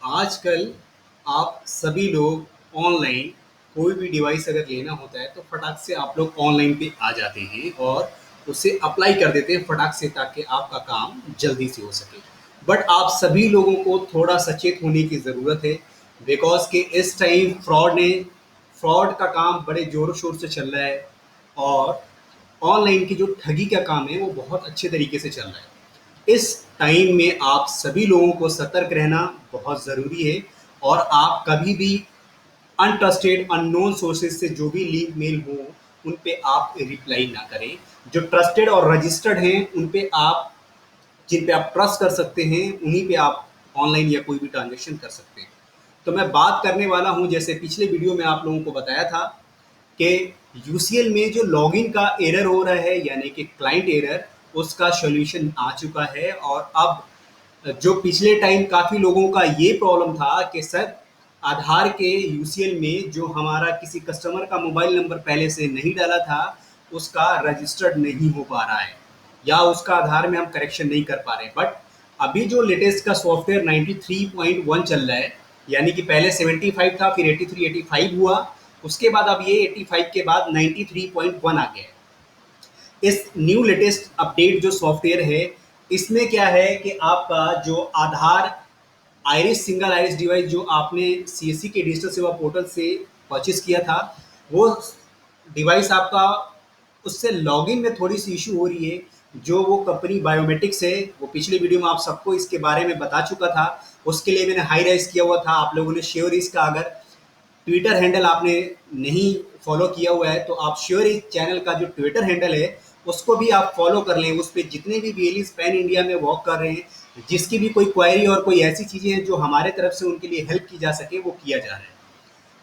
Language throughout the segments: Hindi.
आजकल आप सभी लोग ऑनलाइन कोई भी डिवाइस अगर लेना होता है तो फटाक से आप लोग ऑनलाइन पे आ जाते हैं और उसे अप्लाई कर देते हैं फटाक से ताकि आपका काम जल्दी से हो सके। बट आप सभी लोगों को थोड़ा सचेत होने की ज़रूरत है बिकॉज के इस टाइम फ्रॉड का काम बड़े ज़ोरों शोर से चल रहा है और ऑनलाइन की जो ठगी का काम है वो बहुत अच्छे तरीके से चल रहा है। इस टाइम में आप सभी लोगों को सतर्क रहना बहुत ज़रूरी है और आप कभी भी अनट्रस्टेड अननोन सोर्सेज से जो भी लिंक मेल हो उन पे आप रिप्लाई ना करें। जो ट्रस्टेड और रजिस्टर्ड हैं उन पे आप जिन पे आप ट्रस्ट कर सकते हैं उन्हीं पे आप ऑनलाइन या कोई भी ट्रांजेक्शन कर सकते हैं। तो मैं बात करने वाला हूं, जैसे पिछले वीडियो में आप लोगों को बताया था कि यूसीएल में जो लॉगिन का एरर हो रहा है यानी कि क्लाइंट एरर, उसका सॉल्यूशन आ चुका है। और अब जो पिछले टाइम काफ़ी लोगों का ये प्रॉब्लम था कि सर आधार के यूसीएल में जो हमारा किसी कस्टमर का मोबाइल नंबर पहले से नहीं डाला था उसका रजिस्टर्ड नहीं हो पा रहा है या उसका आधार में हम करेक्शन नहीं कर पा रहे हैं। बट अभी जो लेटेस्ट का सॉफ्टवेयर 93.1 चल रहा है, यानी कि पहले 75 था, फिर 83 85 हुआ, उसके बाद अब ये 85 के बाद 93.1 आ गया है। इस न्यू लेटेस्ट अपडेट जो सॉफ्टवेयर है इसमें क्या है कि आपका जो आधार आइरिस सिंगल आइरिस डिवाइस जो आपने सीएससी के डिजिटल सेवा पोर्टल से परचेस किया था, वो डिवाइस आपका उससे लॉगिन में थोड़ी सी इशू हो रही है। जो वो कंपनी बायोमेट्रिक्स है वो पिछले वीडियो में आप सबको इसके बारे में बता चुका था, उसके लिए मैंने हाई राइज किया हुआ था। आप लोगों ने श्योर इसका अगर ट्विटर हैंडल आपने नहीं फॉलो किया हुआ है तो आप श्योर इस चैनल का जो ट्विटर हैंडल है उसको भी आप फॉलो कर लें। उस पर जितने भी वीएलीज पैन इंडिया में वर्क कर रहे हैं, जिसकी भी कोई क्वेरी और कोई ऐसी चीज़ें हैं जो हमारे तरफ से उनके लिए हेल्प की जा सके वो किया जा रहा है।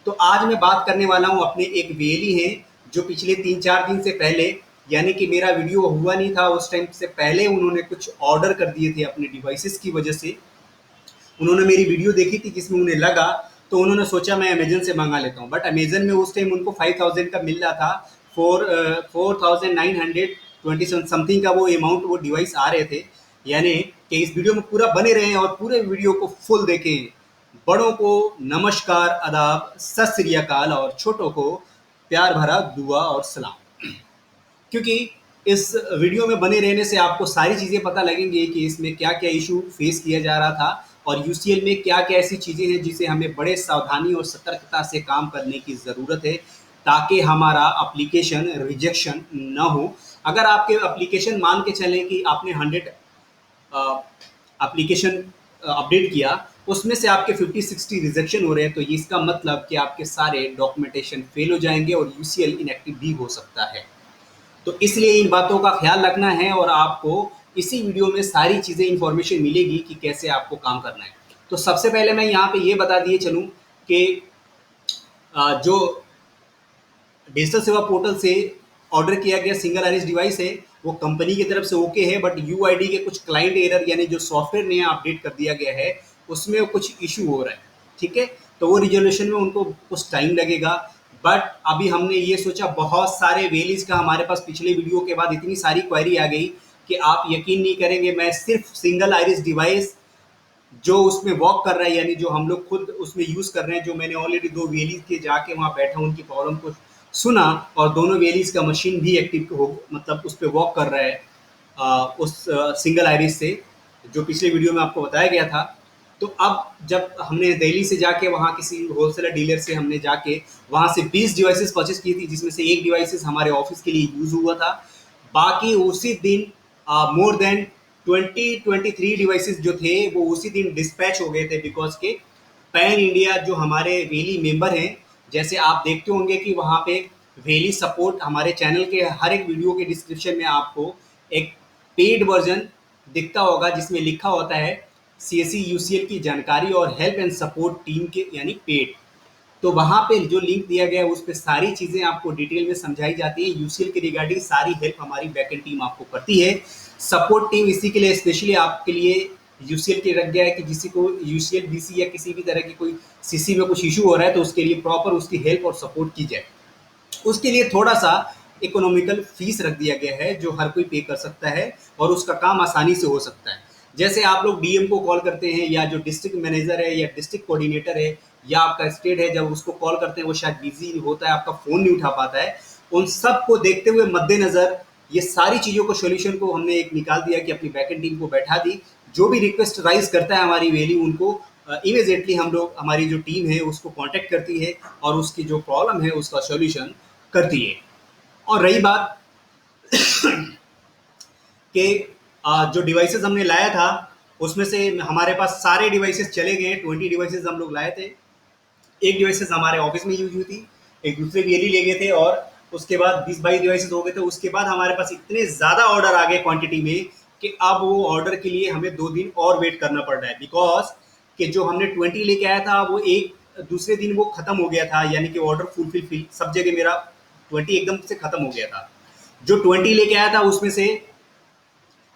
तो आज मैं बात करने वाला हूँ अपने एक वीएली हैं जो पिछले 3-4 दिन से पहले, यानी कि मेरा वीडियो हुआ नहीं था उस टाइम से पहले, उन्होंने कुछ ऑर्डर कर दिए थे अपने डिवाइसेस की वजह से। उन्होंने मेरी वीडियो देखी थी जिसमें उन्हें लगा तो उन्होंने सोचा मैं अमेजन से मंगा लेता हूँ। बट अमेजन में उस टाइम उनको 5000 का मिल रहा था, 4920 समथिंग का वो अमाउंट वो डिवाइस आ रहे थे। यानी कि इस वीडियो में पूरा बने रहें और पूरे वीडियो को फुल देखें। बड़ों को नमस्कार, आदाब, सत श्री अकाल और छोटों को प्यार भरा दुआ और सलाम। क्योंकि इस वीडियो में बने रहने से आपको सारी चीज़ें पता लगेंगी कि इसमें क्या क्या इशू फेस किया जा रहा था और यूसीएल में क्या क्या ऐसी चीज़ें हैं जिसे हमें बड़े सावधानी और सतर्कता से काम करने की ज़रूरत है ताकि हमारा एप्लीकेशन रिजेक्शन न हो। अगर आपके एप्लीकेशन मान के चलें कि आपने 100 एप्लीकेशन अपडेट किया, उसमें से आपके 50-60 रिजेक्शन हो रहे हैं, तो ये इसका मतलब कि आपके सारे डॉक्यूमेंटेशन फेल हो जाएंगे और यूसीएल इनएक्टिव भी हो सकता है। तो इसलिए इन बातों का ख्याल रखना है और आपको इसी वीडियो में सारी चीज़ें इंफॉर्मेशन मिलेगी कि कैसे आपको काम करना है। तो सबसे पहले मैं यहाँ पे ये बता दिए चलूँ कि जो डिजिटल सेवा पोर्टल से ऑर्डर किया गया सिंगल आइरिस डिवाइस है वो कंपनी की तरफ से ओके है, बट यूआईडी के कुछ क्लाइंट एरर यानी जो सॉफ्टवेयर नया अपडेट कर दिया गया है उसमें कुछ इशू हो रहा है। ठीक है, तो वो रिजोल्यूशन में उनको कुछ टाइम लगेगा। बट अभी हमने ये सोचा, बहुत सारे वेलीज का हमारे पास पिछले वीडियो के बाद इतनी सारी क्वेरी आ गई कि आप यकीन नहीं करेंगे। मैं सिर्फ सिंगल आइरिस डिवाइस जो उसमें वर्क कर रहा है यानी जो हम लोग खुद उसमें यूज़ कर रहे हैं, जो मैंने ऑलरेडी 2 वेलीज के जाके वहाँ बैठा उनकी प्रॉब्लम को सुना और दोनों वेलीज का मशीन भी एक्टिव हो, मतलब उस पर वर्क कर रहा है उस सिंगल आइरिस से, जो पिछले वीडियो में आपको बताया गया था। तो अब जब हमने दिल्ली से जाके वहाँ किसी होलसेलर डीलर से हमने जाके वहाँ से 20 डिवाइसेस परचेस की थी, जिसमें से एक डिवाइसेस हमारे ऑफिस के लिए यूज़ हुआ था। बाकी उसी दिन मोर देन 20-23 डिवाइसेस जो थे वो उसी दिन डिस्पैच हो गए थे बिकॉज के पैन इंडिया जो हमारे वेली मेंबर हैं, जैसे आप देखते होंगे कि वहाँ पे वेली सपोर्ट हमारे चैनल के हर एक वीडियो के डिस्क्रिप्शन में आपको एक पेड वर्जन दिखता होगा जिसमें लिखा होता है सीएससी यूसीएल की जानकारी और हेल्प एंड सपोर्ट टीम के यानी पेड। तो वहाँ पे जो लिंक दिया गया है उस पर सारी चीज़ें आपको डिटेल में समझाई जाती है। यूसीएल के रिगार्डिंग सारी हेल्प हमारी बैकएंड टीम आपको करती है। सपोर्ट टीम इसी के लिए स्पेशली आपके लिए यूसीएल के रख गया है कि किसी को यूसीएल बीसी या किसी भी तरह की कोई सीसी में कुछ इशू हो रहा है तो उसके लिए प्रॉपर उसकी हेल्प और सपोर्ट की जाए। उसके लिए थोड़ा सा इकोनॉमिकल फीस रख दिया गया है जो हर कोई पे कर सकता है और उसका काम आसानी से हो सकता है। जैसे आप लोग डीएम को कॉल करते हैं या जो डिस्ट्रिक्ट मैनेजर है या डिस्ट्रिक्ट कोऑर्डिनेटर है या आपका स्टेट है, जब उसको कॉल करते हैं वो शायद बिजी होता है, आपका फ़ोन नहीं उठा पाता है। उन सब को देखते हुए मद्देनज़र ये सारी चीज़ों को सॉल्यूशन को हमने एक निकाल दिया कि अपनी बैकएंड टीम को बैठा दी। जो भी रिक्वेस्ट राइज करता है हमारी वैल्यू उनको इमीडिएटली हम लोग, हमारी जो टीम है उसको कांटेक्ट करती है और उसकी जो प्रॉब्लम है उसका सॉल्यूशन करती है। और रही बात कि जो डिवाइसेस हमने लाया था उसमें से हमारे पास सारे डिवाइसेस चले गए। 20 डिवाइसेस हम लोग लाए थे। एक डिवाइसेस हमारे ऑफिस में यूज हुई थी, एक दूसरे वीएलई ले गए थे, और उसके बाद 20-22 डिवाइसेस हो गए थे। उसके बाद हमारे पास इतने ज़्यादा ऑर्डर आ गए क्वांटिटी में कि अब वो ऑर्डर के लिए हमें 2 दिन और वेट करना पड़ रहा है, बिकॉज कि जो हमने 20 लेके आया था वो एक दूसरे दिन वो खत्म हो गया था, यानी कि ऑर्डर फुलफिल सब जगह मेरा 20 एकदम से खत्म हो गया था। जो 20 लेके आया था उसमें से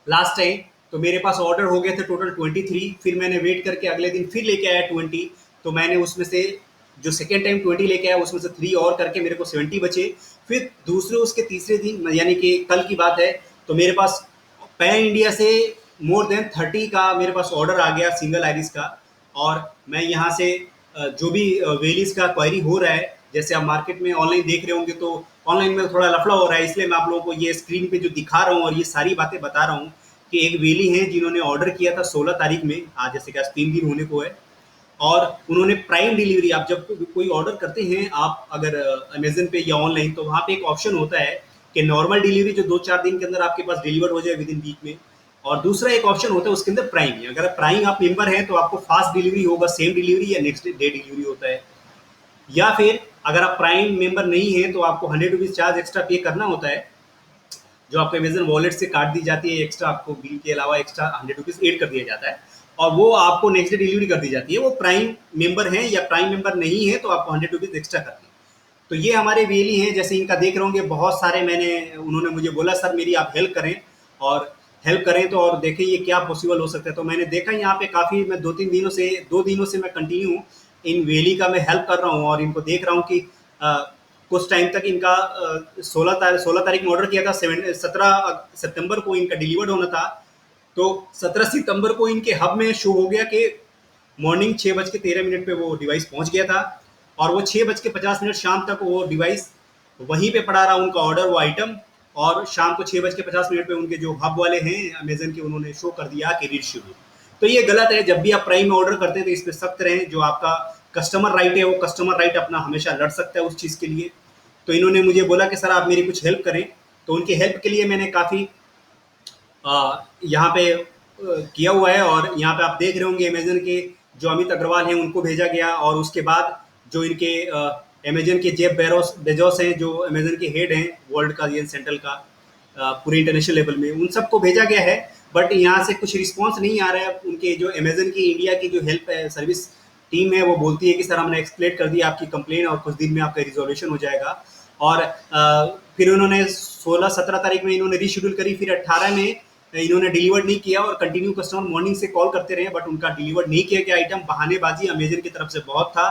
लास्ट टाइम तो मेरे पास ऑर्डर हो गए थे टोटल 23। फिर मैंने वेट करके अगले दिन फिर लेके आया 20। तो मैंने उसमें से जो सेकेंड टाइम 20 लेके आया उसमें से 3 और करके मेरे को 70 बचे। फिर दूसरे उसके तीसरे दिन यानी कि कल की बात है, तो मेरे पास पैन इंडिया से मोर देन 30 का मेरे पास ऑर्डर आ गया सिंगल आइरिस का। और मैं यहाँ से जो भी वेलीज का क्वायरी हो रहा है, जैसे आप मार्केट में ऑनलाइन देख रहे होंगे, तो ऑनलाइन में थोड़ा लफड़ा हो रहा है, इसलिए मैं आप लोगों को ये स्क्रीन पे जो दिखा रहा हूँ और ये सारी बातें बता रहा हूँ कि एक वेली है जिन्होंने ऑर्डर किया था 16 तारीख में, आज जैसे कि आज 3 दिन होने को है। और उन्होंने प्राइम डिलीवरी, आप जब कोई ऑर्डर करते हैं आप अगर अमेजन पे या ऑनलाइन, तो वहाँ पे एक ऑप्शन होता है कि नॉर्मल डिलीवरी जो 2-4 दिन के अंदर आपके पास डिलीवर हो जाए विद इन वीक में, और दूसरा एक ऑप्शन होता है उसके अंदर प्राइम। अगर प्राइम आप मेंबर हैं तो आपको फास्ट डिलीवरी होगा, सेम डिलीवरी या नेक्स्ट डे डिलीवरी होता है। या फिर अगर आप प्राइम मेंबर नहीं है तो आपको 100 रुपीज़ चार्ज एक्स्ट्रा पे करना होता है, जो आपको अमेजन वॉलेट से काट दी जाती है। एक्स्ट्रा आपको बिल के अलावा एक्स्ट्रा 100 रुपीज़ ऐड कर दिया जाता है, और वो आपको नेक्स्ट डे डिलीवरी कर दी जाती है। वो प्राइम मेंबर है या प्राइम मेंबर नहीं है तो आपको 100 रुपीज़ एक्स्ट्रा करती है। तो ये हमारे वेली हैं, जैसे इनका देख रहे होंगे बहुत सारे, मैंने उन्होंने मुझे बोला सर मेरी आप हेल्प करें, और हेल्प करें तो और देखें ये क्या पॉसिबल हो सकता है। तो मैंने देखा यहाँ पे काफ़ी, मैं 2 दिनों से मैं कंटिन्यू इन वेली का मैं हेल्प कर रहा हूँ, और इनको देख रहा हूँ कि कुछ टाइम तक इनका 16 तारीख में ऑर्डर किया था, 17 सितंबर को इनका डिलीवर्ड होना था। तो 17 सितंबर को इनके हब में शो हो गया कि मॉर्निंग 6:13 पे वो डिवाइस पहुंच गया था, और वो 6:50 शाम तक वो डिवाइस वहीं पे पड़ा रहा, उनका ऑर्डर वो आइटम। और शाम को 6:50 पे उनके जो हब वाले हैं अमेजन के, उन्होंने शो कर दिया कि रीड शेड्यूल। तो ये गलत है। जब भी आप प्राइम में ऑर्डर करते हैं तो इस पर सख्त रहें। जो आपका कस्टमर राइट है वो कस्टमर राइट अपना हमेशा लड़ सकता है उस चीज़ के लिए। तो इन्होंने मुझे बोला कि सर आप मेरी कुछ हेल्प करें, तो उनकी हेल्प के लिए मैंने काफ़ी यहाँ पे किया हुआ है। और यहाँ पे आप देख रहे होंगे अमेजन के जो अमित अग्रवाल हैं उनको भेजा गया, और उसके बाद जो इनके अमेजन के जेफ बेजोस हैं जो अमेजन के हेड हैं वर्ल्ड का, ये सेंट्रल का, पूरे इंटरनेशनल लेवल में, उन सबको भेजा गया है। बट यहाँ से कुछ रिस्पॉन्स नहीं आ रहा है। उनके जो अमेजन की इंडिया की जो हेल्प सर्विस टीम है वो बोलती है कि सर हमने एक्सप्लेन कर दिया आपकी कंप्लेन और कुछ दिन में आपका रिजोल्यूशन हो जाएगा। और फिर उन्होंने 16-17 तारीख में इन्होंने रीशेड्यूल करी, फिर 18 में इन्होंने डिलीवर नहीं किया, और कंटिन्यू कस्टमर मॉर्निंग से कॉल करते रहे बट उनका डिलीवर नहीं किया गया आइटम। बहानेबाजी अमेजन की तरफ से बहुत था।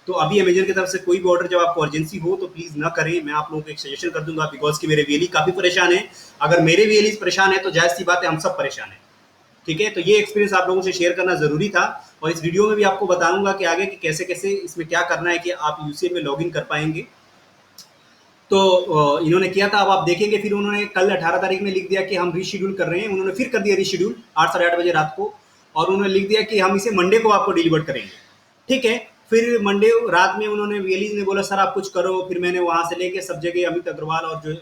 तो अभी अमेजन की तरफ से कोई भी ऑर्डर जब आपको अर्जेंसी हो तो प्लीज़ ना करें। मैं आप लोगों को एक सजेशन कर दूंगा, बिकॉज कि मेरे वेली काफ़ी परेशान है। अगर मेरे वेली परेशान है तो जायज़ सी बात है हम सब परेशान हैं। ठीक है, तो ये एक्सपीरियंस आप लोगों से शेयर करना ज़रूरी था, और इस वीडियो में भी आपको बताऊंगा कि आगे कि कैसे कैसे इसमें क्या करना है कि आप यूसीएल में लॉगिन कर पाएंगे। तो इन्होंने किया था। अब आप देखेंगे फिर उन्होंने कल 18 तारीख में लिख दिया कि हम रीशेड्यूल कर रहे हैं। उन्होंने फिर कर दिया रीशेड्यूल 8-8:30 रात को, और उन्होंने लिख दिया कि हम इसे मंडे को आपको डिलीवर करेंगे। ठीक है, फिर मंडे रात में उन्होंने वेलीज ने बोला सर आप कुछ करो। फिर मैंने वहाँ से लेके सब जगह अमित अग्रवाल और जो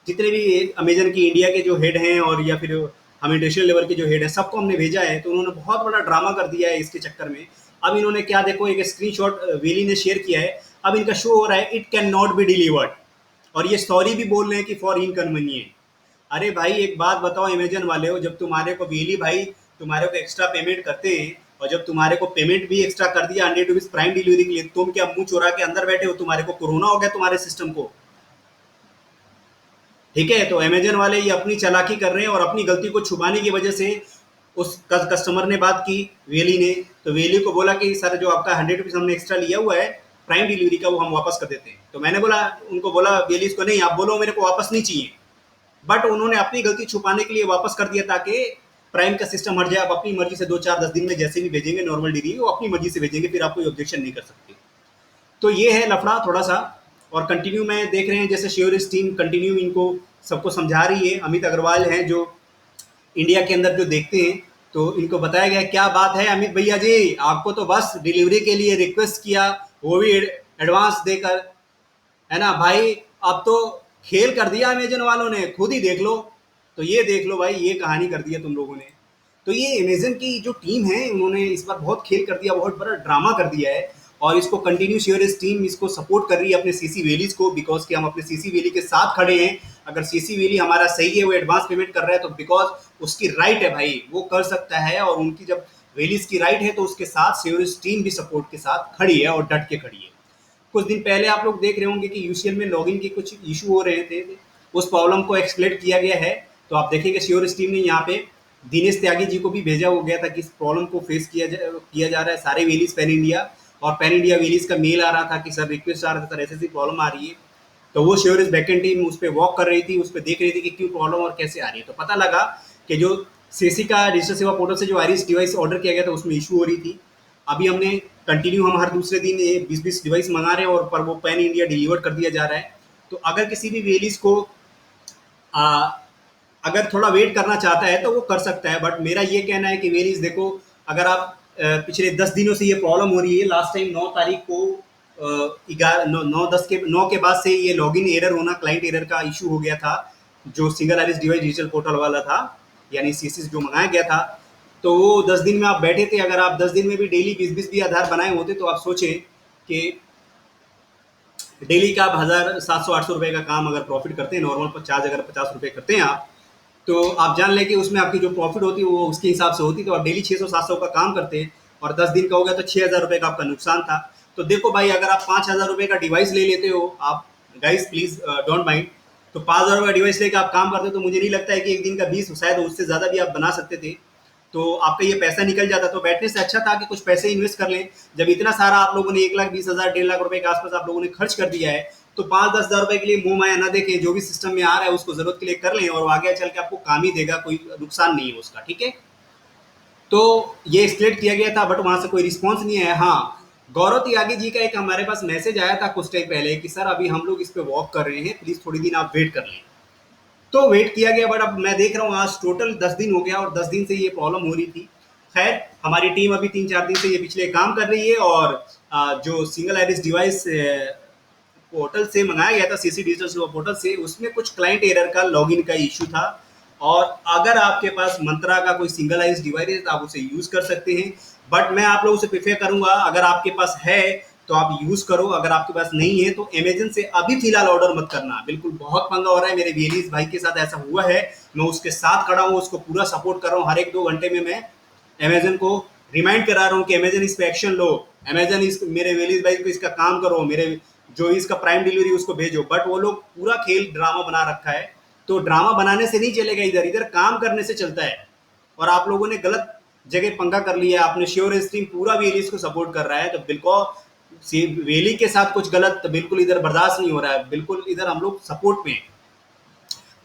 जितने भी अमेजन की इंडिया के जो हेड हैं और या फिर हम इंडस्ट्रियल लेवल के जो हेड हैं सबको हमने भेजा है। तो उन्होंने बहुत बड़ा ड्रामा कर दिया है इसके चक्कर में। अब इन्होंने क्या, देखो एक स्क्रीनशॉट वेली ने शेयर किया है। अब इनका शो हो रहा है it can not be delivered, और ये सॉरी भी बोल रहे हैं कि फॉर इनकन्वीनियंट। अरे भाई एक बात बताओ अमेजन वाले हो, जब तुम्हारे को वेली भाई तुम्हारे को एक्स्ट्रा पेमेंट करते हैं, और जब तुम्हारे को पेमेंट भी एक्स्ट्रा कर दिया 100 रुपीज प्राइम डिलीवरी के लिए, तुम क्या मुंह चोरा के अंदर बैठे हो? तुम्हारे को कोरोना हो गया तुम्हारे सिस्टम को? ठीक है, तो अमेजन वाले ये अपनी चालाकी कर रहे हैं, और अपनी गलती को छुपाने की वजह से उस कस्टमर ने बात की वेली ने, तो वेली को बोला कि सर जो आपका 100 रुपीज़ हमने एक्स्ट्रा लिया हुआ है प्राइम डिलीवरी का वो हम वापस कर देते हैं। तो मैंने बोला, उनको बोला वेली को, नहीं आप बोलो मेरे को वापस नहीं चाहिए। बट उन्होंने अपनी गलती छुपाने के लिए वापस कर दिया ताकि प्राइम का सिस्टम हट जाए, आप अपनी मर्जी से 2 4 10 दिन में जैसे भी भेजेंगे नॉर्मल डिलीवरी, वो अपनी मर्जी से भेजेंगे, फिर आप कोई ऑब्जेक्शन नहीं कर सकते। तो ये है लफड़ा थोड़ा सा। और कंटिन्यू में देख रहे हैं जैसे श्योरिस टीम कंटिन्यू इनको सबको समझा रही है। अमित अग्रवाल हैं जो इंडिया के अंदर जो देखते हैं, तो इनको बताया गया क्या बात है अमित भैया जी, आपको तो बस डिलीवरी के लिए रिक्वेस्ट किया, वो भी एडवांस देकर, है ना भाई। अब तो खेल कर दिया अमेजन वालों ने, खुद ही देख लो। तो ये देख लो भाई, ये कहानी कर दिया तुम लोगों ने। तो ये अमेजन की जो टीम है, उन्होंने इस बार बहुत खेल कर दिया, बहुत बड़ा ड्रामा कर दिया है। और इसको कंटिन्यू श्योरिस टीम इसको सपोर्ट कर रही है अपने सीसी वेलीज को, बिकॉज कि हम अपने सीसी वेली के साथ खड़े हैं। अगर सीसी वेली हमारा सही है, वो एडवांस पेमेंट कर रहा है, तो बिकॉज उसकी राइट है भाई, वो कर सकता है। और उनकी जब वेलीज की राइट है, तो उसके साथ श्योरिस टीम भी सपोर्ट के साथ खड़ी है और डट के खड़ी है। कुछ दिन पहले आप लोग देख रहे होंगे कि यूसीएल में लॉगिन के कुछ इशू हो रहे थे, उस प्रॉब्लम को एक्सप्लेट किया गया है। तो आप देखेंगे श्योरिस टीम ने यहाँ पे दिनेश त्यागी जी को भी भेजा हो गया था कि इस प्रॉब्लम को फेस किया जा रहा है सारे वेलीज पैन इंडिया। और पैन इंडिया वेलीज का मेल आ रहा था कि सर रिक्वेस्ट आ रहा था, सर ऐसी प्रॉब्लम आ रही है। तो वो श्योरिस बैकएंड टीम उस पर वॉक कर रही थी, उस पर देख रही थी कि क्यों प्रॉब्लम और कैसे आ रही है। तो पता लगा कि जो सीसी का डिजिटल सेवा पोर्टल से जो आईरिस डिवाइस ऑर्डर किया गया था, उसमें इशू हो रही थी। अभी हमने कंटिन्यू हम हर दूसरे दिन ये 20-20 डिवाइस मंगा रहे हैं, और पर वो पैन इंडिया डिलीवर कर दिया जा रहा है। तो अगर किसी भी वेलीज को आ, अगर थोड़ा वेट करना चाहता है तो वो कर सकता है। बट मेरा ये कहना है कि वेलीज देखो, अगर आप पिछले 10 दिनों से ये प्रॉब्लम हो रही है, लास्ट टाइम 9 तारीख को 9 के बाद से ये लॉगिन एरर होना, क्लाइंट एरर का इशू हो गया था, जो single Iris device digital portal वाला था, यानी सीसीस जो मंगाया गया था। तो वो 10 दिन में आप बैठे थे। अगर आप 10 दिन में भी डेली 20-20 भी आधार बनाए होते, तो आप सोचें कि डेली का आप 1700-800 रुपए का काम अगर प्रॉफिट करते हैं, नॉर्मल चार्ज अगर 50 रुपए करते हैं आप, तो आप जान लें कि उसमें आपकी जो प्रॉफिट होती है वो उसके हिसाब से होती। तो आप डेली 600-700 का काम करते हैं, और 10 दिन का हो गया तो 6,000 रुपए का आपका नुकसान था। तो देखो भाई, अगर आप 5,000 रुपए का डिवाइस ले लेते हो, आप गाइस प्लीज डोंट माइंड, तो 5,000 का डिवाइस लेकर आप काम करते हो, तो मुझे नहीं लगता है कि एक दिन का 20, शायद उससे ज़्यादा भी आप बना सकते थे। तो आपका ये पैसा निकल जाता। तो बैठने से अच्छा था कि कुछ पैसे इन्वेस्ट कर लें। जब इतना सारा आप लोगों ने 1,20,000 1,50,000 के आसपास आप लोगों ने खर्च कर दिया है, तो 5-10 हज़ार रुपए के लिए मुंह माया ना देखें। जो भी सिस्टम में आ रहा है उसको जरूरत के लिए कर लें, और आगे चल के आपको काम ही देगा, कोई नुकसान नहीं है उसका, ठीक है। तो ये एक्सप्लेट किया गया था, बट वहां से कोई रिस्पॉन्स नहीं आया। हाँ, गौरव त्यागी जी का एक हमारे पास मैसेज आया था कुछ टाइम पहले कि सर अभी हम लोग इस पे वर्क कर रहे हैं, प्लीज थोड़ी दिन आप वेट कर लें। तो वेट किया गया, बट अब मैं देख रहा हूँ आज टोटल 10 दिन हो गया, और 10 दिन से ये प्रॉब्लम हो रही थी। खैर, हमारी टीम अभी 3-4 दिन से ये पिछले काम कर रही है। और जो सिंगल आईरिस डिवाइस पोर्टल से मंगाया गया था, सीसी डिजिटल सेवा पोर्टल से, उसमें कुछ क्लाइंट एरर का लॉगिन का इशू था। और अगर आपके पास मंत्रा का कोई सिंगल आईरिस डिवाइस है तो आप उसे यूज कर सकते हैं। बट मैं आप लोगों से प्रेफर करूंगा, अगर आपके पास है तो आप यूज करो, अगर आपके पास नहीं है तो अमेजन से अभी फिलहाल ऑर्डर मत करना। बिल्कुल बहुत पंगा हो रहा है, मेरे वेलीज भाई के साथ ऐसा हुआ है, मैं उसके साथ खड़ा हूँ, उसको पूरा सपोर्ट कर रहा हूँ। हर 1-2 घंटे में मैं अमेजन को रिमाइंड करा रहा हूँ कि अमेजन इस पे एक्शन लो, अमेजन इस मेरे वेलीज भाई को इसका काम करो, मेरे जो इसका प्राइम डिलीवरी उसको भेजो। बट वो लोग पूरा खेल ड्रामा बना रखा है। तो ड्रामा बनाने से नहीं चलेगा, इधर इधर काम करने से चलता है। और आप लोगों ने गलत जगह पंगा कर लिया। आपने श्योर स्ट्रीम पूरा वेलीज को सपोर्ट कर रहा है, तो बिल्कुल वेली के साथ कुछ गलत बिल्कुल इधर बर्दाश्त नहीं हो रहा है, बिल्कुल इधर हम लोग सपोर्ट में हैं।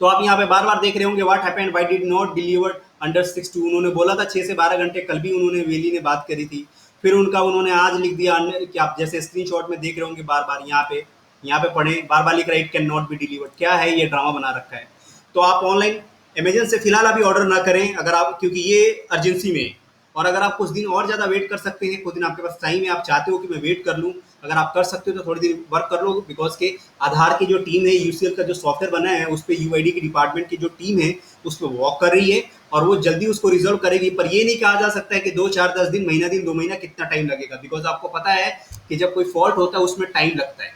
तो आप यहाँ पे बार बार देख रहे होंगे what happened why did not delivered under 6 उन्होंने बोला था 6 से 12 घंटे, कल भी उन्होंने वेली ने बात करी थी। फिर उन्होंने आज लिख दिया कि आप जैसे स्क्रीनशॉट में देख रहे होंगे, बार बार यहाँ पे पढ़ें, बार बार लिख रहा है it can not be delivered. क्या है ये ड्रामा बना रखा है। तो आप ऑनलाइन अमेजन से फिलहाल अभी ऑर्डर ना करें, अगर आप, क्योंकि ये अर्जेंसी में है। और अगर आप कुछ दिन और ज़्यादा वेट कर सकते हैं, कुछ दिन आपके पास टाइम है, आप चाहते हो कि मैं वेट कर लूँ, अगर आप कर सकते हो तो थोड़ी देर वर्क कर लो। बिकॉज के आधार की जो टीम है, यूसीएल का जो सॉफ्टवेयर बना है, उस पर यूआईडी की डिपार्टमेंट की जो टीम है उस पर वर्क कर रही है, और वो जल्दी उसको रिजोल्व करेगी। पर ये नहीं कहा जा सकता है कि 2-4-10 दिन, महीना दिन 2 महीना कितना टाइम लगेगा, बिकॉज आपको पता है कि जब कोई फॉल्ट होता है उसमें टाइम लगता है।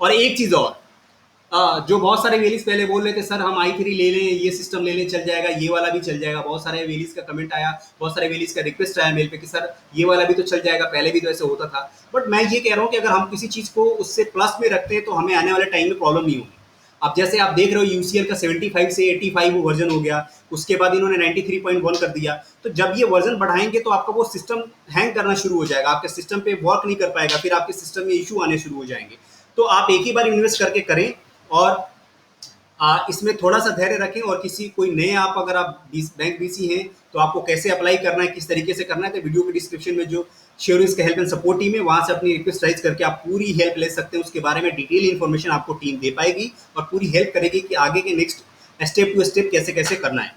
और एक चीज़ और, जो बहुत सारे वेलीज पहले बोल रहे थे सर हम i3 ले लें, ये सिस्टम ले लें, चल जाएगा, ये वाला भी चल जाएगा। बहुत सारे वेलीज का कमेंट आया, बहुत सारे वेलीज का रिक्वेस्ट आया मेल पे कि सर ये वाला भी तो चल जाएगा, पहले भी तो ऐसे होता था। बट मैं ये कह रहा हूँ कि अगर हम किसी चीज़ को उससे प्लस में रखते हैं तो हमें आने वाले टाइम में प्रॉब्लम नहीं होगी। अब जैसे आप देख रहे हो यूसीएल का 75 से 85 वर्जन हो गया, उसके बाद इन्होंने 93.1 कर दिया। तो जब ये वर्जन बढ़ाएंगे तो आपका वो सिस्टम हैंग करना शुरू हो जाएगा, आपके सिस्टम पे वर्क नहीं कर पाएगा, फिर आपके सिस्टम में इशू आने शुरू हो जाएंगे। तो आप एक ही बार इन्वेस्ट करके करें। और इसमें थोड़ा-सा धैर्य रखें और किसी कोई नए आप अगर आप बैंक बीसी हैं, तो आपको कैसे अप्लाई करना है, किस तरीके से करना है, तो वीडियो के डिस्क्रिप्शन में जो श्योरिस का हेल्प एंड सपोर्ट टीम है, वहाँ से अपनी रिक्वेस्ट राइज़ करके आप पूरी हेल्प ले सकते हैं। उसके बारे में डिटेल इन्फॉर्मेशन आपको टीम दे पाएगी और पूरी हेल्प करेगी कि आगे के नेक्स्ट स्टेप टू स्टेप कैसे-कैसे करना है।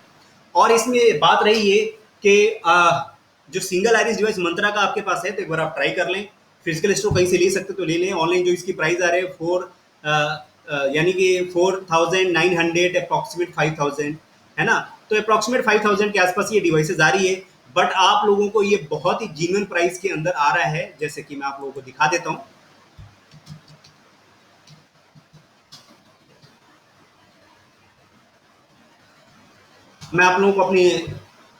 और इसमें बात रही है कि जो सिंगल आइरिस डिवाइस मंत्रा का आपके पास है, तो एक बार आप ट्राई कर लें। फिजिकल स्टोर कहीं से ले सकते तो ले लें। ऑनलाइन जो इसकी प्राइस आ रहे हैं यानी कि 4,900 अप्रॉक्सीमेट 5,000 है ना। तो अप्रॉक्सीमेट 5,000 के आसपास ये डिवाइसेज आ रही है, बट आप लोगों को ये बहुत ही जीन्युइन प्राइस के अंदर आ रहा है। जैसे कि मैं आप लोगों को दिखा देता हूँ। मैं आप लोगों को अपनी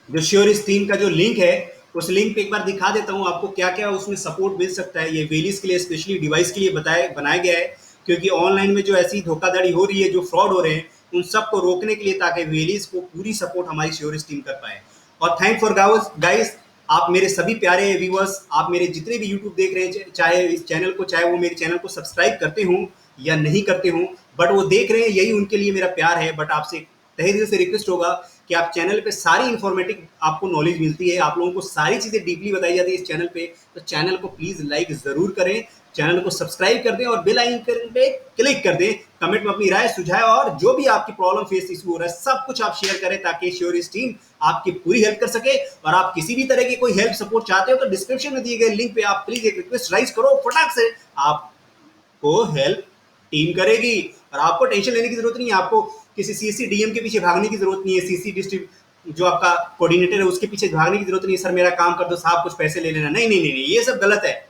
जो श्योर स्टीम का जो लिंक है, उस लिंक पे एक बार दिखा देता हूँ आपको क्या क्या उसमें सपोर्ट मिल सकता है। ये वेलिस के लिए स्पेशली डिवाइस के लिए बनाया गया है, क्योंकि ऑनलाइन में जो ऐसी धोखाधड़ी हो रही है, जो फ्रॉड हो रहे हैं, उन सब को रोकने के लिए, ताकि वेलिस को पूरी सपोर्ट हमारी श्योर टीम कर पाए। और थैंक फॉर गाइस, आप मेरे सभी प्यारे व्यूअर्स, आप मेरे जितने भी यूट्यूब देख रहे हैं, चाहे इस चैनल को, चाहे वो मेरे चैनल को सब्सक्राइब करते हों या नहीं करते हों, बट वो देख रहे हैं, यही उनके लिए मेरा प्यार है। बट आपसे तहे दिल से रिक्वेस्ट होगा कि आप चैनल पे सारी इन्फॉर्मेटिव आपको नॉलेज मिलती है, आप लोगों को सारी चीज़ें डीपली बताई जाती है इस चैनल पे, तो चैनल को प्लीज़ लाइक ज़रूर करें, चैनल को सब्सक्राइब कर दें और बेल आइकन पे क्लिक कर दें। कमेंट में अपनी राय, सुझाव और जो भी आपकी प्रॉब्लम फेस इशू हो रहा है, सब कुछ आप शेयर करें, ताकि श्योरिस टीम आपकी पूरी हेल्प कर सके। और आप किसी भी तरह की कोई हेल्प सपोर्ट चाहते हो, तो डिस्क्रिप्शन में दिए गए लिंक पे आप प्लीज़ एक रिक्वेस्ट राइज करो, फटाक से आपको हेल्प टीम करेगी। और आपको टेंशन लेने की जरूरत नहीं है, आपको किसी सीसी डीएम के पीछे भागने की जरूरत नहीं है, सीसी डिस्ट्रिक्ट जो आपका कोऑर्डिनेटर है उसके पीछे भागने की जरूरत नहीं है, सर मेरा काम कर दो साहब, कुछ पैसे ले लेना। नहीं नहीं नहीं, नहीं, ये सब गलत है।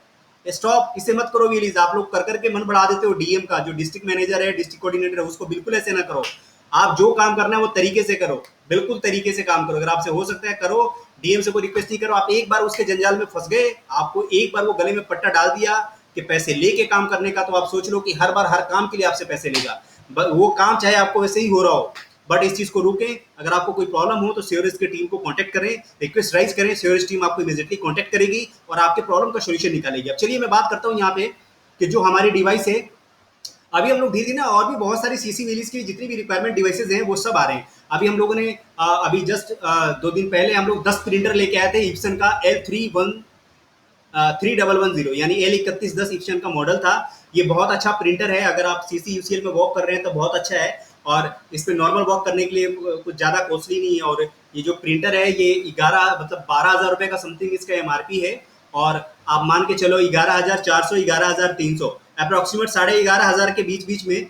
स्टॉप, इसे मत करो रिलीज। आप लोग कर करके मन बढ़ा देते हो डीएम का, जो डिस्ट्रिक्ट मैनेजर है, डिस्ट्रिक्ट कोऑर्डिनेटर है, उसको बिल्कुल ऐसे ना करो। आप जो काम करना है वो तरीके से करो, बिल्कुल तरीके से काम करो। अगर आपसे हो सकता है करो, डीएम से कोई रिक्वेस्ट नहीं करो। आप एक बार उसके जंजाल में फंस गए, आपको एक बार वो गले में पट्टा डाल दिया कि पैसे लेके काम करने का, तो आप सोच लो कि हर बार हर काम के लिए आपसे पैसे लेगा। वो काम चाहे आपको वैसे ही हो रहा हो, बट इस चीज को रोकें। अगर आपको कोई प्रॉब्लम हो तो श्योरिस की टीम को कांटेक्ट करें, रिक्वेस्ट राइज करें, श्योरिस टीम आपको इमीडिएटली कांटेक्ट करेगी और आपके प्रॉब्लम का सॉल्यूशन निकालेगी। अब चलिए मैं बात करता हूं यहाँ पे कि जो हमारी डिवाइस है, अभी हम लोग धीरे धीरे ना और भी बहुत सारी सीसी वेलीज की जितनी भी रिक्वायरमेंट डिवाइसेज हैं वो सब आ रहे हैं। अभी हम लोगों ने अभी जस्ट 2 दिन पहले हम लोग 10 प्रिंटर लेके आए थे इप्सन का L3110, यानी L3110 इप्सन का मॉडल था। ये बहुत अच्छा प्रिंटर है, अगर आप सीसी यूसीएल में वर्क कर रहे हैं तो बहुत अच्छा है, और इस पे नॉर्मल वर्क करने के लिए कुछ ज़्यादा कॉस्टली नहीं है। और ये जो प्रिंटर है ये 11 मतलब 12,000 रुपये का समथिंग इसका एमआरपी है, और आप मान के चलो 11,400 11,300 अप्रॉक्सीमेट 11,500 के बीच बीच में,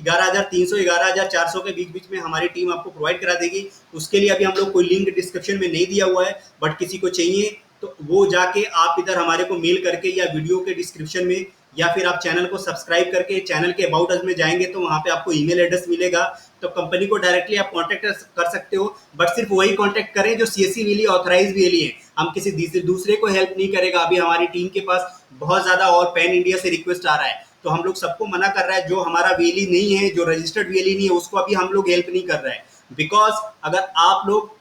11,300 11,400 के बीच बीच में हमारी टीम आपको प्रोवाइड करा देगी। उसके लिए अभी हम लोग कोई लिंक डिस्क्रिप्शन में नहीं दिया हुआ है, बट किसी को चाहिए तो वो जाके आप इधर हमारे को मेल करके या वीडियो के डिस्क्रिप्शन में, या फिर आप चैनल को सब्सक्राइब करके चैनल के अबाउट अस में जाएंगे तो वहाँ पे आपको ईमेल एड्रेस मिलेगा, तो कंपनी को डायरेक्टली आप कांटेक्ट कर सकते हो। बट सिर्फ वही कांटेक्ट करें जो सीएससी वेली ऑथराइज वेली है, हम किसी दूसरे को हेल्प नहीं करेगा। अभी हमारी टीम के पास बहुत ज़्यादा और पैन इंडिया से रिक्वेस्ट आ रहा है, तो हम लोग सबको मना कर रहा है। जो हमारा वेली नहीं है, जो रजिस्टर्ड वेली नहीं है, उसको अभी हम लोग हेल्प नहीं कर रहे हैं, बिकॉज अगर आप लोग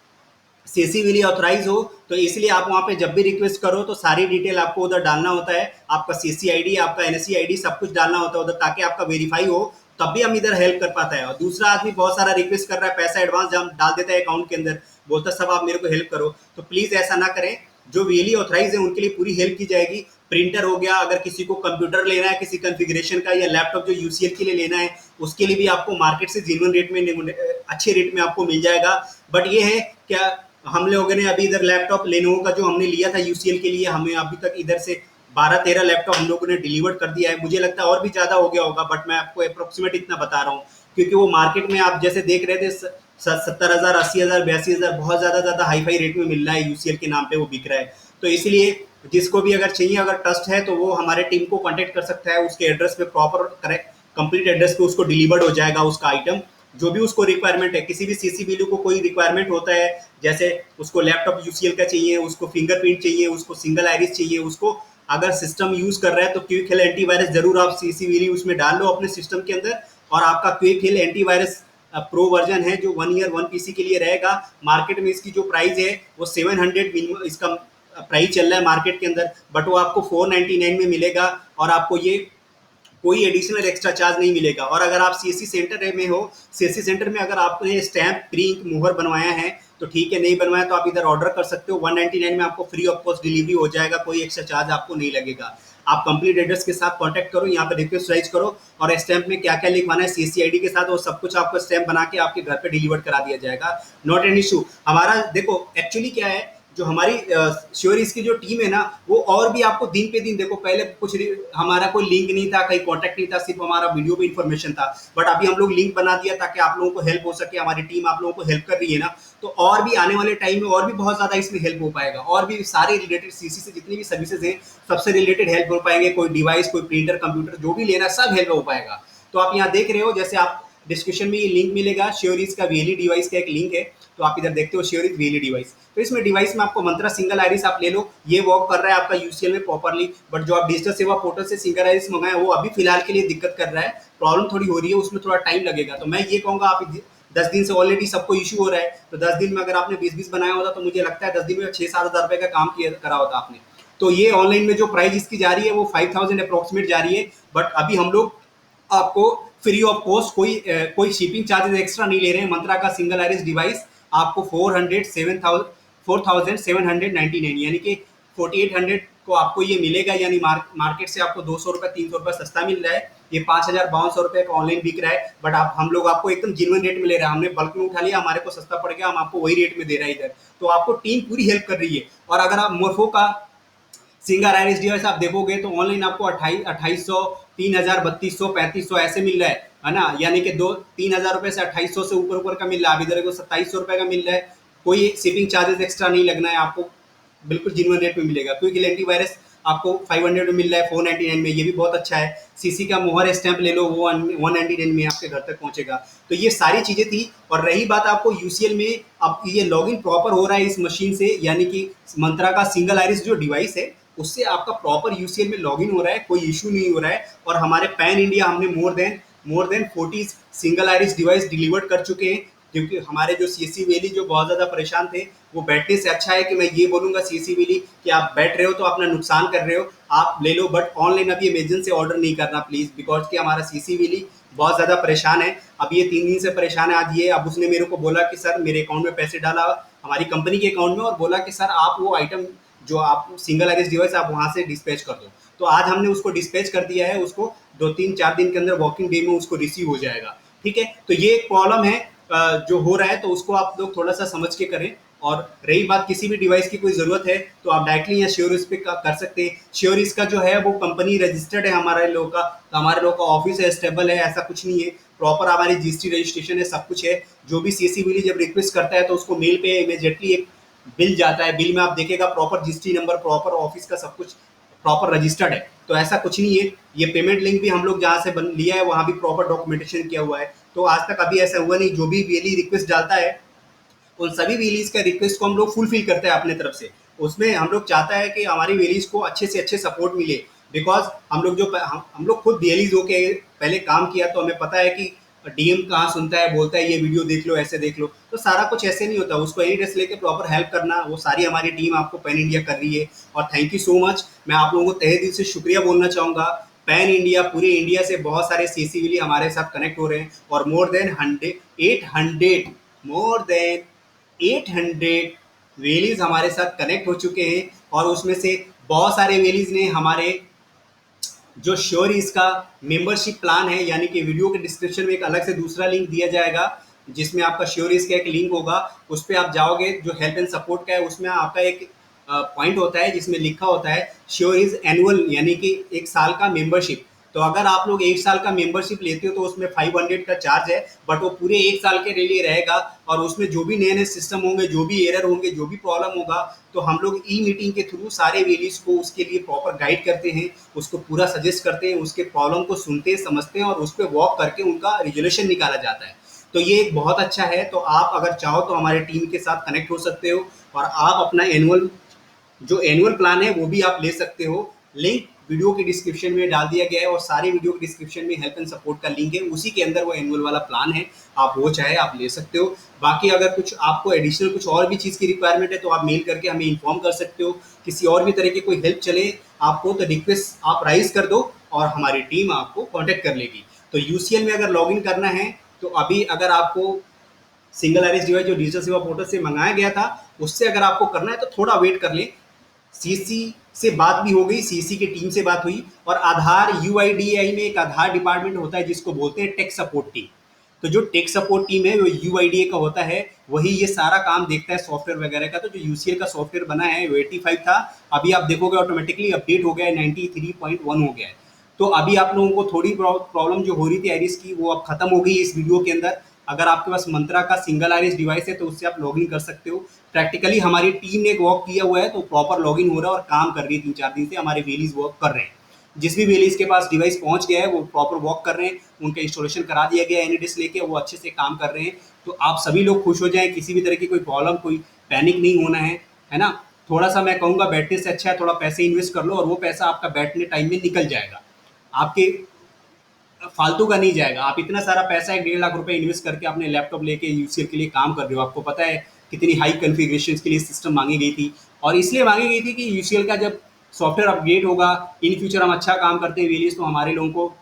सीसी वेली ऑथराइज हो तो इसलिए आप वहाँ पे जब भी रिक्वेस्ट करो तो सारी डिटेल आपको उधर डालना होता है, आपका सीसी आईडी, आपका एनएससी आईडी, सब कुछ डालना होता है उधर, ताकि आपका वेरीफाई हो, तब भी हम इधर हेल्प कर पाता है। और दूसरा आदमी बहुत सारा रिक्वेस्ट कर रहा है, पैसा एडवांस डाल देता है अकाउंट के अंदर, बोलता सब आप मेरे को हेल्प करो, तो प्लीज ऐसा ना करें। जो वेली ऑथराइज है उनके लिए पूरी हेल्प की जाएगी। प्रिंटर हो गया, अगर किसी को कंप्यूटर लेना है किसी कॉन्फ़िगरेशन का, या लैपटॉप जो यूसीएल के लिए लेना है, उसके लिए भी आपको मार्केट से जेन्युइन रेट में, अच्छे रेट में आपको मिल जाएगा। बट ये है क्या, हम लोगों ने अभी इधर लैपटॉप लेनोवो का जो हमने लिया था यूसीएल के लिए, हमें अभी तक इधर से 12-13 लैपटॉप हम लोगों ने डिलीवर कर दिया है। मुझे लगता है और भी ज़्यादा हो गया होगा, बट मैं आपको अप्रोक्सीमेट इतना बता रहा हूँ, क्योंकि वो मार्केट में आप जैसे देख रहे थे 70,000 80,000 82,000 बहुत ज़्यादा हाई फाई रेट में मिल रहा है, यूसीएल के नाम पे वो बिक रहा है। तो इसलिए जिसको भी अगर चाहिए, अगर ट्रस्ट है, तो वो हमारे टीम को कॉन्टेक्ट कर सकता है, उसके एड्रेस पे प्रॉपर करेक्ट कंप्लीट एड्रेस पे उसको डिलीवर्ड हो जाएगा उसका आइटम, जो भी उसको रिक्वायरमेंट है। किसी भी सीसी बिल्यू को कोई रिक्वायरमेंट होता है, जैसे उसको लैपटॉप यूसीएल का चाहिए, उसको फिंगरप्रिंट चाहिए, उसको सिंगल आइरिस चाहिए, उसको अगर सिस्टम यूज कर रहा है तो क्विक हिल एंटीवायरस जरूर आप सीसी बिल्यू उसमें डाल लो अपने सिस्टम के अंदर। और आपका क्विक हिल एंटीवायरस प्रो वर्जन है जो 1 ईयर 1 पीसी के लिए रहेगा। मार्केट में इसकी जो प्राइस है वो 700 मिनिमम इसका प्राइस चल रहा है मार्केट के अंदर, बट वो आपको 499 में मिलेगा। और आपको ये कोई एडिशनल एक्स्ट्रा चार्ज नहीं मिलेगा। और अगर आप सीएससी सेंटर में हो, सीएससी सेंटर में अगर आपने स्टैंप प्री इंक मुहर बनवाया है तो ठीक है, नहीं बनवाया तो आप इधर ऑर्डर कर सकते हो। 199 में आपको फ्री ऑफ कॉस्ट डिलीवरी हो जाएगा, कोई एक्स्ट्रा चार्ज आपको नहीं लगेगा। आप कंप्लीट एड्रेस के साथ कांटेक्ट करो, यहाँ पर रिक्वेस्ट राइज करो और स्टैंप में क्या क्या लिखवाना है सीएससी आईडी के साथ वो सब कुछ आपको स्टैंप बना के आपके घर पे डिलीवर करा दिया जाएगा। Not an issue. हमारा देखो एक्चुअली क्या है, जो हमारी श्योरिस की जो टीम है ना, वो और भी आपको दिन पे दिन, देखो पहले कुछ हमारा कोई लिंक नहीं था, कहीं कॉन्टैक्ट नहीं था, सिर्फ हमारा वीडियो पे इन्फॉर्मेशन था, बट अभी हम लोग लिंक बना दिया ताकि आप लोगों को हेल्प हो सके। हमारी टीम आप लोगों को हेल्प कर रही है ना, तो और भी आने वाले टाइम में और भी बहुत ज्यादा इसमें हेल्प हो पाएगा, और भी सारे रिलेटेड सीसी से जितनी भी सर्विसेज हैं सबसे रिलेटेड हेल्प हो पाएंगे। कोई डिवाइस, कोई प्रिंटर, कंप्यूटर जो भी लेना सब हेल्प हो पाएगा। तो आप यहाँ देख रहे हो, जैसे आप डिस्क्रिप्शन में ये लिंक मिलेगा, श्योरिस का वीएलई डिवाइस का एक लिंक है, तो आप इधर देखते हो श्योरिस वीएलई डिवाइस। तो इसमें डिवाइस में आपको मंत्रा सिंगल आइरिस आप ले लो, ये वर्क कर रहा है आपका यूसीएल में प्रॉपरली, बट जो आप डिजिटल सेवा पोर्टल से सिंगल आइरिस मंगाए वो अभी फिलहाल के लिए दिक्कत कर रहा है, प्रॉब्लम थोड़ी हो रही है, उसमें थोड़ा टाइम लगेगा। तो मैं ये कहूँगा, आप 10 दिन से ऑलरेडी सबको इशू हो रहा है, तो 10 दिन में अगर आपने 20-20 बनाया होता तो मुझे लगता है 10 दिन में 6-7 हज़ार रुपये का काम किया करा होता आपने। तो ये ऑनलाइन में जो प्राइस इसकी जा रही है वो 5000 अप्रोक्सीमेट जा रही है, बट अभी हम लोग आपको फ्री ऑफ कॉस्ट कोई शिपिंग चार्जेस एक्स्ट्रा नहीं ले रहे हैं। मंत्रा का सिंगल आइरिस डिवाइस आपको 4799 यानी कि 4800 को आपको ये मिलेगा, यानी मार्केट से आपको 200 रुपये 300 रुपये सस्ता मिल रहा है। ये 5000-5200 रुपये का ऑनलाइन बिक रहा है, बट आप हम लोग आपको एकदम जेन्युइन रेट में ले रहे हैं। हमने बल्क में उठा लिया, हमारे को सस्ता पड़ गया, हम आपको वही रेट में दे रहे हैं इधर। तो आपको टीम पूरी हेल्प कर रही है। और अगर आप मोरफो का सिंगर आइरिस डिवाइस आप देखोगे तो ऑनलाइन आपको 2800, 3000, 3200, 3500 ऐसे मिल रहा है ना, यानी कि 3,000 रुपये से 2800 से ऊपर ऊपर का मिल रहा है। अभी इधर को 2700 रुपये का मिल रहा है, कोई शिपिंग चार्जेस एक्स्ट्रा नहीं लगना है आपको, बिल्कुल जेन्युइन रेट में मिलेगा। क्विक एंटीवायरस आपको 500 में मिल रहा है 499 में, ये भी बहुत अच्छा है। सीसी का मोहर स्टैंप ले लो, वो 199 में आपके घर तक पहुंचेगा। तो ये सारी चीजें थी। और रही बात आपको यूसीएल में, अब ये लॉगिन प्रॉपर हो रहा है इस मशीन से, यानी कि मंत्रा का सिंगल आइरिस जो डिवाइस है उससे आपका प्रॉपर यूसीएल में लॉगिन हो रहा है, कोई इशू नहीं हो रहा है। और हमारे पैन इंडिया हमने more than 40 single iris device deliver कर चुके हैं, क्योंकि हमारे जो सीएससी वैली जो बहुत ज़्यादा परेशान थे, वो बैठने से अच्छा है कि मैं ये बोलूँगा सीएससी वैली कि आप बैठ रहे हो तो अपना नुकसान कर रहे हो, आप ले लो, बट ऑनलाइन अभी अमेजन से ऑर्डर नहीं करना प्लीज़, बिकॉज कि हमारा सीएससी वैली बहुत ज़्यादा परेशान है। अब ये 3 दिन से परेशान है। आज ये अब उसने मेरे को बोला कि सर मेरे अकाउंट में पैसे डाला, हमारी कंपनी के अकाउंट में, और बोला कि सर आप वो आइटम जो आप सिंगल आइरिस डिवाइस आप वहाँ से डिस्पैच कर दो। तो आज हमने उसको डिस्पैच कर दिया है, उसको 2-3-4 दिन के अंदर वर्किंग डे में उसको रिसीव हो जाएगा। ठीक है, तो ये एक प्रॉब्लम है जो हो रहा है, तो उसको आप लोग थोड़ा सा समझ के करें। और रही बात किसी भी डिवाइस की कोई ज़रूरत है तो आप डायरेक्टली यहाँ श्योरिस पे कर सकते हैं। श्योरिस का जो है वो कंपनी रजिस्टर्ड है हमारे लोगों का, तो हमारे लोगों का ऑफिस है, स्टेबल है, ऐसा कुछ नहीं है, प्रॉपर हमारी जीएसटी रजिस्ट्रेशन है, सब कुछ है। जो भी सीएससी विली जब रिक्वेस्ट करता है तो उसको मेल पे इमीडिएटली एक बिल जाता है, बिल में आप देखेगा proper GST number, proper office का सब कुछ प्रॉपर रजिस्टर्ड है। तो ऐसा कुछ नहीं है। ये पेमेंट लिंक भी हम लोग जहाँ से लिया है वहाँ भी प्रॉपर डॉक्यूमेंटेशन किया हुआ है। तो आज तक अभी ऐसा हुआ नहीं, जो भी वीएलई रिक्वेस्ट डालता है उन सभी वीएलईज का रिक्वेस्ट को हम लोग फुलफिल करते हैं अपने तरफ से। उसमें हम लोग चाहता है कि हमारी वीएलईज को अच्छे से अच्छे सपोर्ट मिले, बिकॉज हम लोग खुद वीएलईज होके पहले काम किया, तो हमें पता है कि डीएम कहाँ सुनता है, बोलता है ये वीडियो देख लो, ऐसे देख लो, तो सारा कुछ ऐसे नहीं होता। उसको एनी ड्रेस लेके प्रॉपर हेल्प करना, वो सारी हमारी टीम आपको पैन इंडिया कर रही है। और थैंक यू सो मच, मैं आप लोगों को तहे दिल से शुक्रिया बोलना चाहूँगा। पैन इंडिया, पूरे इंडिया से बहुत सारे सीसी विली हमारे साथ कनेक्ट हो रहे हैं, और मोर देन 800 वेलीज हमारे साथ कनेक्ट हो चुके हैं। और उसमें से बहुत सारे वेलीज ने हमारे जो श्योरिस का मेंबरशिप प्लान है, यानी कि वीडियो के डिस्क्रिप्शन में एक अलग से दूसरा लिंक दिया जाएगा जिसमें आपका श्योरिस का एक लिंक होगा, उस पर आप जाओगे, जो हेल्प एंड सपोर्ट का है उसमें आपका एक पॉइंट होता है जिसमें लिखा होता है श्योरिस एनुअल, यानी कि 1 साल का मेंबरशिप। तो अगर आप लोग 1 साल का मेंबरशिप लेते हो तो उसमें 500 का चार्ज है, बट वो पूरे 1 साल के लिए रहेगा। और उसमें जो भी नए नए सिस्टम होंगे, जो भी एरर होंगे, जो भी प्रॉब्लम होगा, तो हम लोग ई मीटिंग के थ्रू सारे वेलीज को उसके लिए प्रॉपर गाइड करते हैं, उसको पूरा सजेस्ट करते हैं, उसके प्रॉब्लम को सुनते हैं, समझते हैं, और उस पर वॉक करके उनका रिजोल्यूशन निकाला जाता है। तो ये एक बहुत अच्छा है। तो आप अगर चाहो तो हमारे टीम के साथ कनेक्ट हो सकते हो, और आप अपना एनुअल प्लान है वो भी आप ले सकते हो। लिंक वीडियो के डिस्क्रिप्शन में डाल दिया गया है, और सारे वीडियो के डिस्क्रिप्शन में हेल्प एंड सपोर्ट का लिंक है, उसी के अंदर वो एनुअल वाला प्लान है, आप वो चाहे आप ले सकते हो। बाकी अगर कुछ आपको एडिशनल कुछ और भी चीज़ की रिक्वायरमेंट है तो आप मेल करके हमें इन्फॉर्म कर सकते हो। किसी और भी तरह की कोई हेल्प चले आपको तो रिक्वेस्ट आप राइज कर दो, और हमारी टीम आपको कॉन्टेक्ट कर लेगी। तो यूसीएल में अगर लॉगिन करना है तो अभी अगर आपको सिंगल आईरिस डिवाइस जो डिजिटल सेवा पोर्टल से मंगाया गया था उससे अगर आपको करना है तो थोड़ा वेट कर लें। सीसी से बात भी हो गई, सीसी की टीम से बात हुई, और आधार यूआईडीएआई में एक आधार डिपार्टमेंट होता है जिसको बोलते हैं टेक सपोर्ट टीम। तो जो टेक सपोर्ट टीम है वो यूआईडीए का होता है, वही ये सारा काम देखता है सॉफ्टवेयर वगैरह का। तो जो यूसीएल का सॉफ्टवेयर बना है वो 85 था, अभी आप देखोगे ऑटोमेटिकली अपडेट हो गया है, 93.1 हो गया है। तो अभी आप लोगों को थोड़ी प्रॉब्लम जो हो रही थी आईरिस की वो अब खत्म हो गई है इस वीडियो के अंदर। अगर आपके पास मंत्रा का सिंगल आईरिस डिवाइस है तो उससे आप लॉगिन कर सकते हो। प्रैक्टिकली हमारी टीम ने एक वर्क किया हुआ है तो प्रॉपर लॉगिन हो रहा है और काम कर रही है, 3-4 दिन से हमारे वेलीज वर्क कर रहे हैं। जिस भी वेलीज के पास डिवाइस पहुंच गया है वो प्रॉपर वर्क कर रहे हैं, उनका इंस्टॉलेशन करा दिया गया है एनीडिस्क लेके, वो अच्छे से काम कर रहे हैं। तो आप सभी लोग खुश हो जाएं, किसी भी तरह की कोई प्रॉब्लम, कोई पैनिक नहीं होना है ना। थोड़ा सा मैं कहूँगा बैठने से अच्छा है थोड़ा पैसे इन्वेस्ट कर लो और वो पैसा आपका बैठने टाइम में निकल जाएगा, आपके फालतू का नहीं जाएगा। आप इतना सारा पैसा 1-1.5 लाख रुपए इन्वेस्ट करके अपने लैपटॉप लेके यूसीएल के लिए काम कर रहे हो, आपको पता है कितनी हाई कॉन्फ़िगरेशंस के लिए सिस्टम मांगी गई थी, और इसलिए मांगी गई थी कि यूसीएल का जब सॉफ्टवेयर अपग्रेड होगा, इन फ्यूचर हम अच्छा काम करते हैं वेलियस तो हमारे लोगों को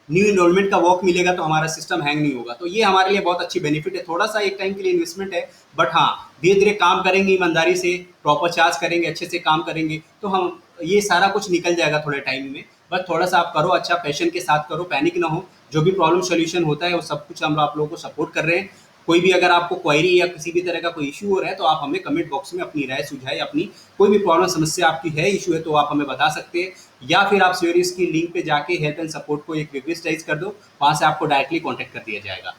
न्यू इनरोलमेंट का वर्क मिलेगा तो हमारा सिस्टम हैंग नहीं होगा। तो ये हमारे लिए बहुत अच्छी बेनिफिट है, थोड़ा सा एक टाइम के लिए इन्वेस्टमेंट है, बट हाँ धीरे धीरे काम करेंगे ईमानदारी से, प्रॉपर चार्ज करेंगे, अच्छे से काम करेंगे तो हम ये सारा कुछ निकल जाएगा थोड़े टाइम में। बस थोड़ा सा आप करो, अच्छा पैशन के साथ करो, पैनिक ना हो। जो भी प्रॉब्लम सोल्यूशन होता है वो सब कुछ हम आप लोगों को सपोर्ट कर रहे हैं। कोई भी अगर आपको क्वेरी या किसी भी तरह का कोई इशू हो रहा है तो आप हमें कमेंट बॉक्स में अपनी राय सुझाए, अपनी कोई भी प्रॉब्लम समस्या आपकी है, इशू है तो आप हमें बता सकते हैं, या फिर आप स्वेरिस की लिंक पे जाके हेल्प एंड सपोर्ट को एक रिक्वेस्ट राइज कर दो, वहाँ से आपको डायरेक्टली कॉन्टैक्ट कर दिया जाएगा।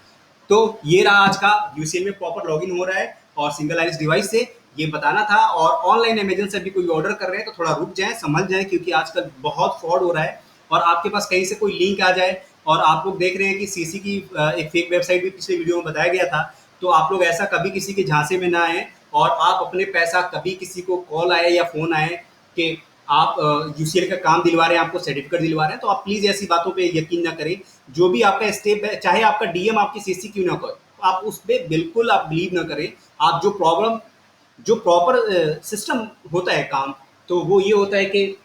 तो ये रहा आज का यूसीएल में प्रॉपर लॉगिन हो रहा है और सिंगल आईरिस डिवाइस से ये बताना था। और ऑनलाइन अमेजन से भी कोई ऑर्डर कर रहे हैं तो थोड़ा रुक जाएं, समझ जाएं, क्योंकि आजकल बहुत फ्रॉड हो रहा है और आपके पास कहीं से कोई लिंक आ जाए। और आप लोग देख रहे हैं कि सीसी की एक फेक वेबसाइट भी पिछले वीडियो में बताया गया था, तो आप लोग ऐसा कभी किसी के झांसे में ना आए और आप अपने पैसा कभी किसी को कॉल आए या फोन आए कि आप यूसीएल का काम दिलवा रहे हैं, आपको सर्टिफिकेट दिलवा रहे हैं, तो आप प्लीज ऐसी बातों पे यकीन ना करें। जो भी आपका स्टेप है, चाहे आपका डीएम आपकी सीसी क्यों ना करे, आप उस पर बिल्कुल आप बिलीव ना करें। आप जो प्रॉपर सिस्टम होता है काम, तो वो ये होता है कि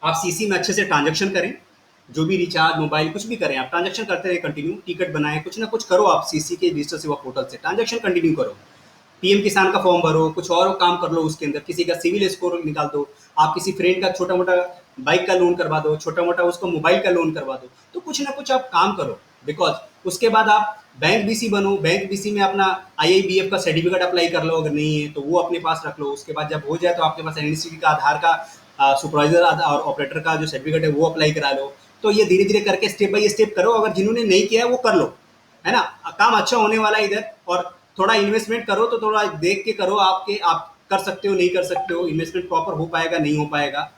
आप सीसी में अच्छे से ट्रांजेक्शन करें, जो भी रिचार्ज मोबाइल कुछ भी करें, आप ट्रांजेक्शन करते रहे, कंटिन्यू टिकट बनाएं, कुछ ना कुछ करो, आप सीसी के डिजिटल सेवा पोर्टल से ट्रांजेक्शन कंटिन्यू करो, पीएम किसान का फॉर्म भरो, कुछ और काम कर लो उसके अंदर, किसी का सिविल स्कोर निकाल दो, आप किसी फ्रेंड का छोटा मोटा बाइक का लोन करवा दो, छोटा मोटा उसको मोबाइल का लोन करवा दो, तो कुछ ना कुछ आप काम करो। बिकॉज उसके बाद आप बैंक बीसी बनो, बैंक बीसी में अपना आईआईबीएफ का सर्टिफिकेट अप्लाई कर लो, अगर नहीं है तो वो अपने पास रख लो। उसके बाद जब हो जाए तो आपके पास एनईसीटी का, आधार का, सुपरवाइजर और ऑपरेटर का जो सर्टिफिकेट है वो अप्लाई करा लो। तो ये धीरे धीरे करके स्टेप बाय स्टेप करो, अगर जिन्होंने नहीं किया है वो कर लो, है ना। काम अच्छा होने वाला है इधर। और थोड़ा इन्वेस्टमेंट करो तो थोड़ा देख के करो, आप कर सकते हो नहीं कर सकते हो, इन्वेस्टमेंट प्रॉपर हो पाएगा नहीं हो पाएगा,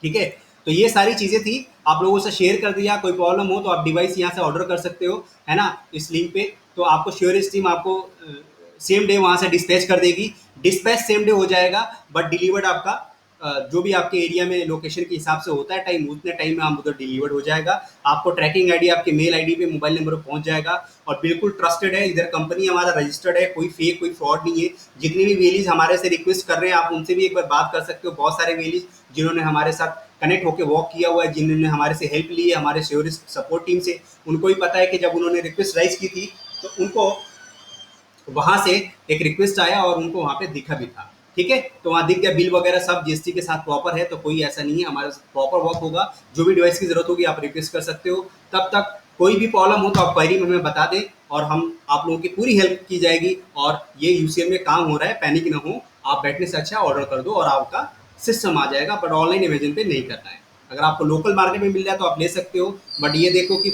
ठीक है। तो ये सारी चीजें थी, आप लोगों से शेयर कर दिया। कोई प्रॉब्लम हो तो आप डिवाइस यहाँ से ऑर्डर कर सकते हो, है ना, इस लिंक पे। तो आपको श्योरेस्ट टीम आपको सेम डे वहाँ से डिस्पैच कर देगी। डिस्पैच सेम डे हो जाएगा, बट डिलीवर्ड आपका जो भी आपके एरिया में लोकेशन के हिसाब से होता है टाइम, उतने टाइम में हम उधर डिलीवर्ड हो जाएगा। आपको ट्रैकिंग आईडी आपके मेल आईडी पे, मोबाइल नंबर पर पहुंच जाएगा। और बिल्कुल ट्रस्टेड है, इधर कंपनी हमारा रजिस्टर्ड है, कोई फेक कोई फ्रॉड नहीं है। जितने भी वेलीज हमारे से रिक्वेस्ट कर रहे हैं आप उनसे भी एक बार बात कर सकते हो। बहुत सारे वेलीज जिन्होंने हमारे साथ कनेक्ट होकर वर्क किया हुआ है, जिन्होंने हमारे से हेल्प ली है हमारे श्योरिस्ट सपोर्ट टीम से, उनको ही पता है कि जब उन्होंने रिक्वेस्ट राइज की थी तो उनको वहां से एक रिक्वेस्ट आया और उनको वहां पे दिखा भी था, ठीक है। तो वहां दिख गया, बिल वगैरह सब जीएसटी के साथ प्रॉपर है, तो कोई ऐसा नहीं है, हमारे प्रॉपर वर्क होगा। जो भी डिवाइस की जरूरत होगी आप रिक्वेस्ट कर सकते हो। तब तक कोई भी प्रॉब्लम हो तो आप क्वेरी में हमें बता दें और हम आप लोगों की पूरी हेल्प की जाएगी। और ये यूसीएल में काम हो रहा है, पैनिक ना हो, आप बैठने से अच्छा ऑर्डर कर दो और आपका सिस्टम आ जाएगा। बट ऑनलाइन अमेजन पे नहीं करना है। अगर आपको लोकल मार्केट में मिल जाए तो आप ले सकते हो, बट ये देखो कि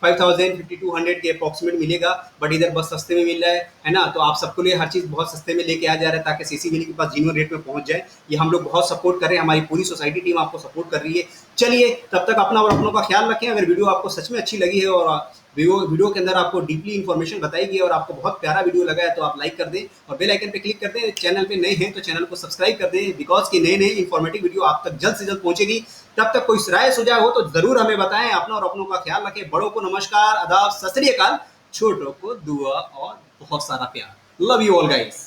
5,000 के अप्रॉक्सीमेट मिलेगा, बट इधर बहुत सस्ते में मिल रहा है ना। तो आप सबके लिए हर चीज़ बहुत सस्ते में लेके आ जा रहा है ताकि सीसी मिली के पास जीन्युइन रेट में पहुंच जाए। ये हम लोग बहुत सपोर्ट कर रहे हैं, हमारी पूरी सोसाइटी टीम आपको सपोर्ट कर रही है। चलिए तब तक अपना और अपनों का ख्याल रखें। अगर वीडियो आपको सच में अच्छी लगी है और वीडियो के अंदर आपको डीपली इन्फॉर्मेशन बताई गई और आपको बहुत प्यारा वीडियो लगा है तो आप लाइक कर दें और बेल आइकन पे क्लिक कर दें। चैनल पे नए हैं तो चैनल को सब्सक्राइब कर दें, बिकॉज की नए नए इन्फॉर्मेटिव वीडियो आप तक जल्द से जल्द पहुंचेगी। तब तक कोई राय सुझाव हो तो जरूर हमें बताएं। अपना और अपनों का ख्याल रखें। बड़ों को नमस्कार, आदाब, सत श्री अकाल, छोटों को दुआ और बहुत सारा प्यार। Love you all guys.